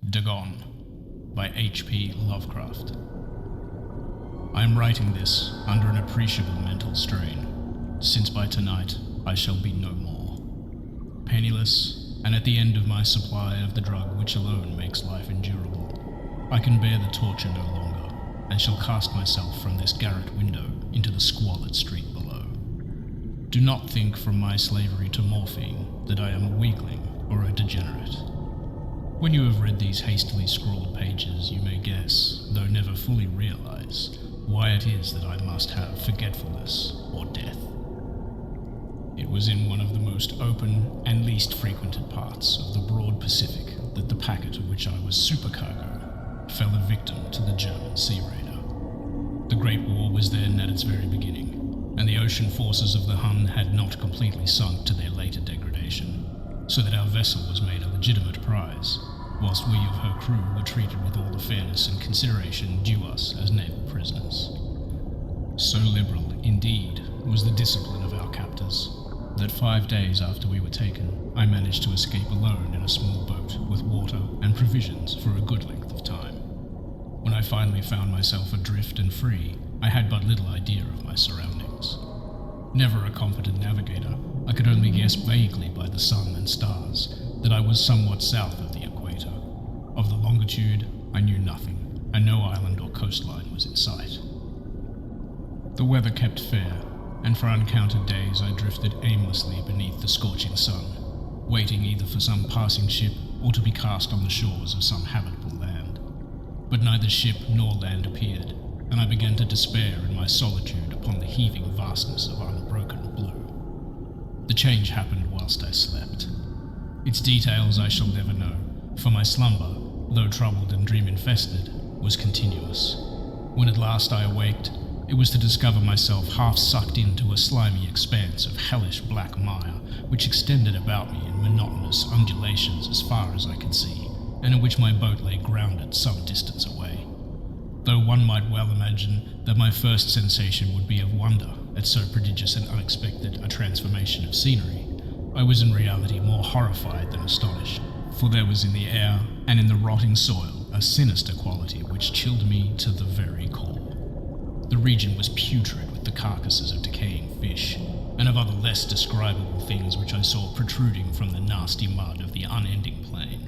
Dagon by H.P. Lovecraft. I am writing this under an appreciable mental strain, since by tonight I shall be no more. Penniless, and at the end of my supply of the drug which alone makes life endurable, I can bear the torture no longer, and shall cast myself from this garret window into the squalid street below. Do not think from my slavery to morphine that I am a weakling or a degenerate. When you have read these hastily scrawled pages, you may guess, though never fully realize, why it is that I must have forgetfulness or death. It was in one of the most open and least frequented parts of the broad Pacific that the packet of which I was supercargo fell a victim to the German sea raider. The Great War was then at its very beginning, and the ocean forces of the Hun had not completely sunk to their later degradation, so that our vessel was made a legitimate prize, whilst we of her crew were treated with all the fairness and consideration due us as naval prisoners. So liberal, indeed, was the discipline of our captors, that 5 days after we were taken, I managed to escape alone in a small boat with water and provisions for a good length of time. When I finally found myself adrift and free, I had but little idea of my surroundings. Never a competent navigator, I could only guess vaguely by the sun and stars that I was somewhat south of the equator. Of the longitude, I knew nothing, and no island or coastline was in sight. The weather kept fair, and for uncounted days I drifted aimlessly beneath the scorching sun, waiting either for some passing ship or to be cast on the shores of some habitable land. But neither ship nor land appeared, and I began to despair in my solitude upon the heaving vastness of unbroken blue. The change happened whilst I slept. Its details I shall never know, for my slumber, though troubled and dream-infested, was continuous. When at last I awaked, it was to discover myself half sucked into a slimy expanse of hellish black mire, which extended about me in monotonous undulations as far as I could see, and in which my boat lay grounded some distance away. Though one might well imagine that my first sensation would be of wonder at so prodigious and unexpected a transformation of scenery, I was in reality more horrified than astonished, for there was in the air and in the rotting soil a sinister quality which chilled me to the very core. The region was putrid with the carcasses of decaying fish, and of other less describable things which I saw protruding from the nasty mud of the unending plain.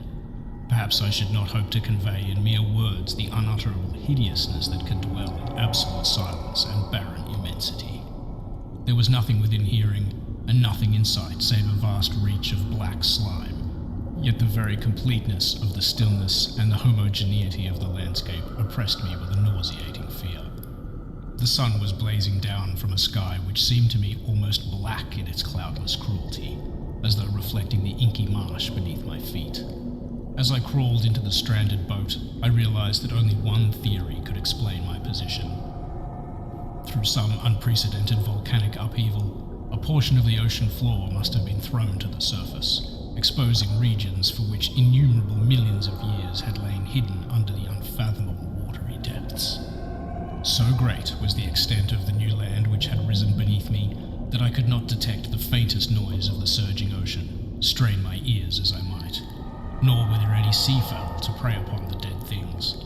Perhaps I should not hope to convey in mere words the unutterable hideousness that can dwell in absolute silence and barren immensity. There was nothing within hearing, and nothing in sight save a vast reach of black slime, yet the very completeness of the stillness and the homogeneity of the landscape oppressed me with a nauseating fear. The sun was blazing down from a sky which seemed to me almost black in its cloudless cruelty, as though reflecting the inky marsh beneath my feet. As I crawled into the stranded boat, I realized that only one theory could explain my position. Through some unprecedented volcanic upheaval, a portion of the ocean floor must have been thrown to the surface, exposing regions for which innumerable millions of years had lain hidden under the unfathomable watery depths. So great was the extent of the new land which had risen beneath me that I could not detect the faintest noise of the surging ocean, strain my ears as I might, nor were there any seafowl to prey upon the dead things.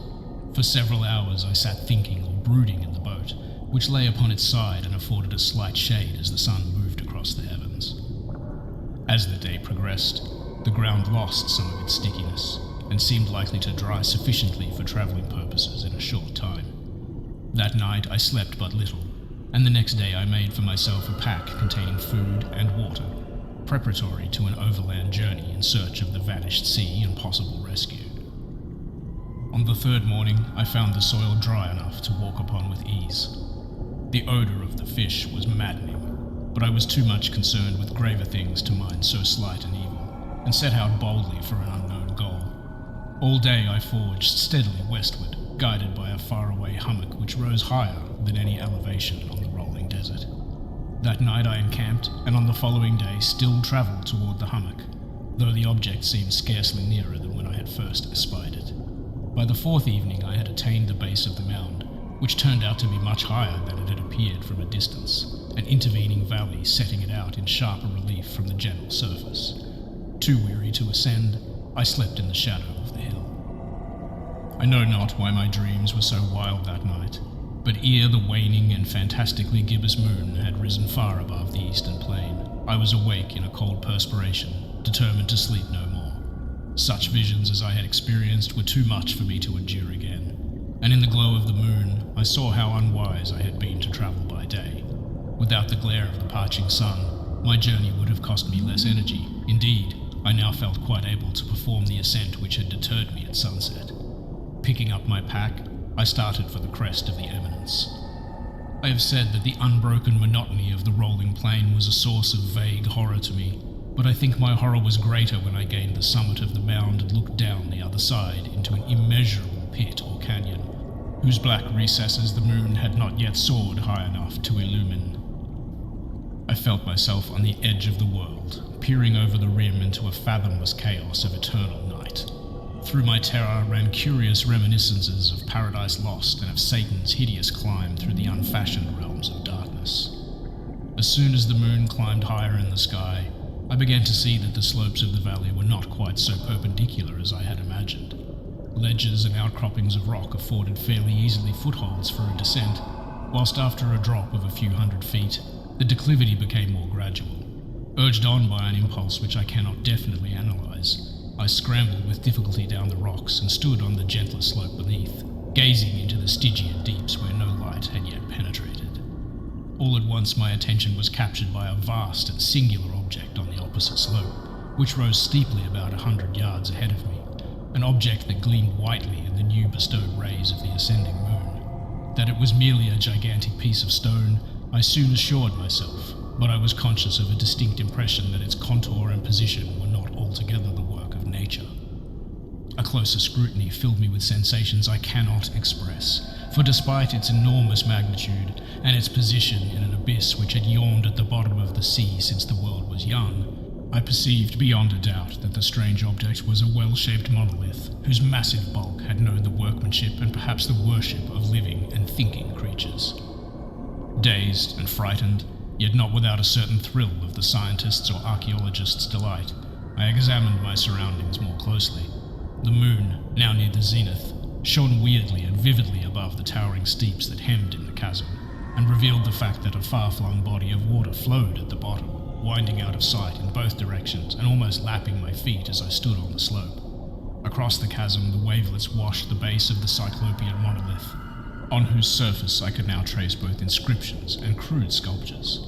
For several hours I sat thinking or brooding in the boat, which lay upon its side and afforded a slight shade as the sun moved across the heavens. As the day progressed, the ground lost some of its stickiness, and seemed likely to dry sufficiently for travelling purposes in a short time. That night I slept but little, and the next day I made for myself a pack containing food and water, preparatory to an overland journey in search of the vanished sea and possible rescue. On the third morning I found the soil dry enough to walk upon with ease. The odour of the fish was maddening, but I was too much concerned with graver things to mind so slight an evil, and set out boldly for an unknown goal. All day I forged steadily westward, guided by a faraway hummock which rose higher than any elevation on the rolling desert. That night I encamped, and on the following day still travelled toward the hummock, though the object seemed scarcely nearer than when I had first espied it. By the fourth evening I had attained the base of the mound, which turned out to be much higher than it had appeared from a distance, an intervening valley setting it out in sharper relief from the general surface. Too weary to ascend, I slept in the shadow of the hill. I know not why my dreams were so wild that night, but ere the waning and fantastically gibbous moon had risen far above the eastern plain, I was awake in a cold perspiration, determined to sleep no more. Such visions as I had experienced were too much for me to endure again, and in the glow of the moon I saw how unwise I had been to travel by day. Without the glare of the parching sun, my journey would have cost me less energy. Indeed, I now felt quite able to perform the ascent which had deterred me at sunset. Picking up my pack, I started for the crest of the eminence. I have said that the unbroken monotony of the rolling plain was a source of vague horror to me, but I think my horror was greater when I gained the summit of the mound and looked down the other side into an immeasurable pit or canyon, whose black recesses the moon had not yet soared high enough to illumine. I felt myself on the edge of the world, peering over the rim into a fathomless chaos of eternal night. Through my terror ran curious reminiscences of Paradise Lost and of Satan's hideous climb through the unfashioned realms of darkness. As soon as the moon climbed higher in the sky, I began to see that the slopes of the valley were not quite so perpendicular as I had imagined. Ledges and outcroppings of rock afforded fairly easily footholds for a descent, whilst after a drop of a few hundred feet, the declivity became more gradual. Urged on by an impulse which I cannot definitely analyze, I scrambled with difficulty down the rocks and stood on the gentler slope beneath, gazing into the Stygian deeps where no light had yet penetrated. All at once my attention was captured by a vast and singular object on the opposite slope, which rose steeply about 100 yards ahead of me, an object that gleamed whitely in the new bestowed rays of the ascending moon. That it was merely a gigantic piece of stone, I soon assured myself, but I was conscious of a distinct impression that its contour and position were not altogether the work of nature. A closer scrutiny filled me with sensations I cannot express, for despite its enormous magnitude and its position in an abyss which had yawned at the bottom of the sea since the world was young, I perceived beyond a doubt that the strange object was a well-shaped monolith whose massive bulk had known the workmanship and perhaps the worship of living and thinking creatures. Dazed and frightened, yet not without a certain thrill of the scientist's or archaeologist's delight, I examined my surroundings more closely. The moon, now near the zenith, shone weirdly and vividly above the towering steeps that hemmed in the chasm, and revealed the fact that a far-flung body of water flowed at the bottom, winding out of sight in both directions and almost lapping my feet as I stood on the slope. Across the chasm, the wavelets washed the base of the Cyclopean monolith, on whose surface I could now trace both inscriptions and crude sculptures.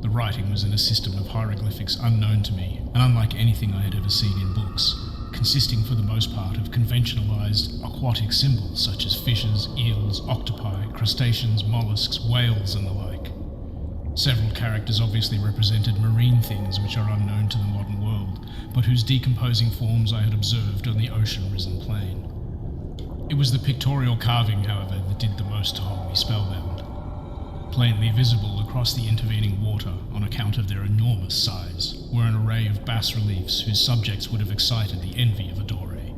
The writing was in a system of hieroglyphics unknown to me, and unlike anything I had ever seen in books, consisting for the most part of conventionalized aquatic symbols such as fishes, eels, octopi, crustaceans, mollusks, whales, and the like. Several characters obviously represented marine things which are unknown to the modern world, but whose decomposing forms I had observed on the ocean-risen plain. It was the pictorial carving, however, that did the most to hold me spellbound. Plainly visible across the intervening water, on account of their enormous size, were an array of bas-reliefs whose subjects would have excited the envy of a Doré.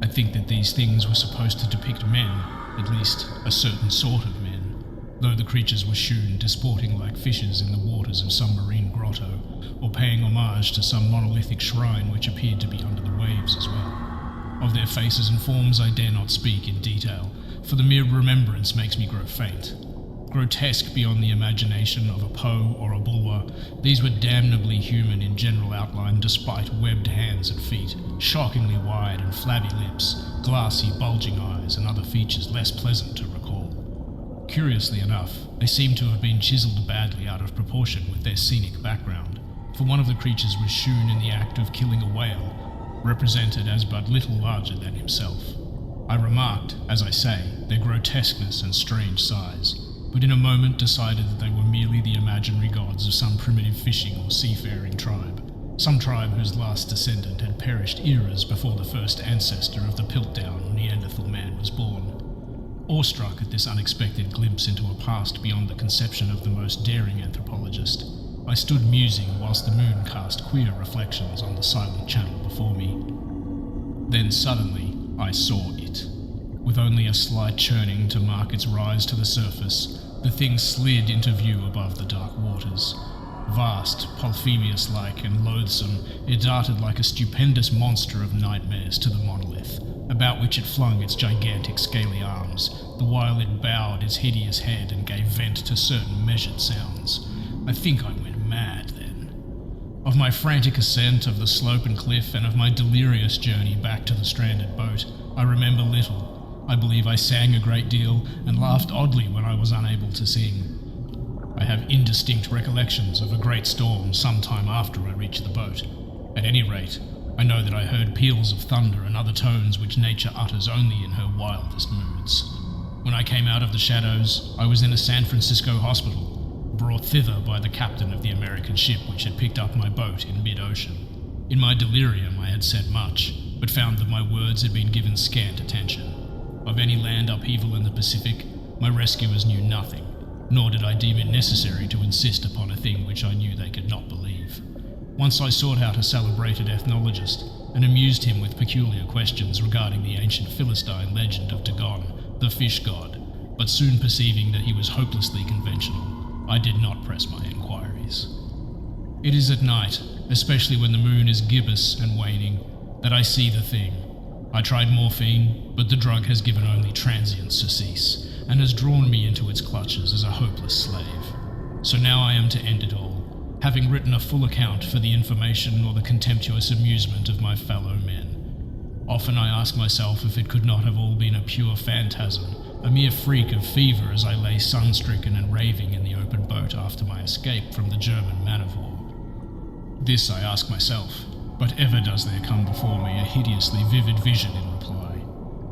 I think that these things were supposed to depict men, at least a certain sort of men, though the creatures were shewn disporting like fishes in the waters of some marine grotto, or paying homage to some monolithic shrine which appeared to be under the waves as well. Of their faces and forms I dare not speak in detail, for the mere remembrance makes me grow faint. Grotesque beyond the imagination of a Poe or a Bulwer, these were damnably human in general outline despite webbed hands and feet, shockingly wide and flabby lips, glassy, bulging eyes, and other features less pleasant to recall. Curiously enough, they seemed to have been chiseled badly out of proportion with their scenic background, for one of the creatures was shewn in the act of killing a whale, represented as but little larger than himself. I remarked, as I say, their grotesqueness and strange size, but in a moment decided that they were merely the imaginary gods of some primitive fishing or seafaring tribe, some tribe whose last descendant had perished eras before the first ancestor of the Piltdown or Neanderthal man was born. Awestruck at this unexpected glimpse into a past beyond the conception of the most daring anthropologist, I stood musing whilst the moon cast queer reflections on the silent channel before me. Then suddenly I saw it. With only a slight churning to mark its rise to the surface, the thing slid into view above the dark waters. Vast, Polyphemus-like and loathsome, it darted like a stupendous monster of nightmares to the monolith, a about which it flung its gigantic scaly arms, the while it bowed its hideous head and gave vent to certain measured sounds. I think I went mad then. Of my frantic ascent of the slope and cliff, and of my delirious journey back to the stranded boat, I remember little. I believe I sang a great deal, and laughed oddly when I was unable to sing. I have indistinct recollections of a great storm some time after I reached the boat. At any rate, I know that I heard peals of thunder and other tones which nature utters only in her wildest moods. When I came out of the shadows, I was in a San Francisco hospital, brought thither by the captain of the American ship which had picked up my boat in mid-ocean. In my delirium I had said much, but found that my words had been given scant attention. Of any land upheaval in the Pacific, my rescuers knew nothing, nor did I deem it necessary to insist upon a thing which I knew they could not believe. Once I sought out a celebrated ethnologist, and amused him with peculiar questions regarding the ancient Philistine legend of Dagon, the fish god, but soon perceiving that he was hopelessly conventional, I did not press my inquiries. It is at night, especially when the moon is gibbous and waning, that I see the thing. I tried morphine, but the drug has given only transient surcease, and has drawn me into its clutches as a hopeless slave. So now I am to end it all, having written a full account for the information or the contemptuous amusement of my fellow men. Often I ask myself if it could not have all been a pure phantasm, a mere freak of fever as I lay sun-stricken and raving in the open boat after my escape from the German man-of-war. This I ask myself, but ever does there come before me a hideously vivid vision in reply.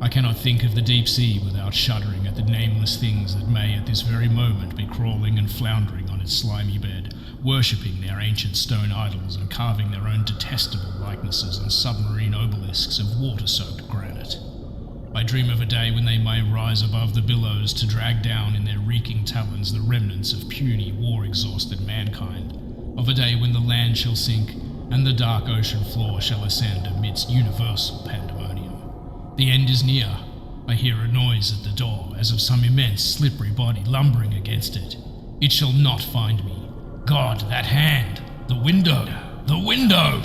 I cannot think of the deep sea without shuddering at the nameless things that may at this very moment be crawling and floundering on its slimy bed, worshipping their ancient stone idols and carving their own detestable likenesses on submarine obelisks of water-soaked granite. I dream of a day when they may rise above the billows to drag down in their reeking talons the remnants of puny, war-exhausted mankind, of a day when the land shall sink and the dark ocean floor shall ascend amidst universal pandemonium. The end is near. I hear a noise at the door, as of some immense, slippery body lumbering against it. It shall not find me. God, that hand! The window! The window!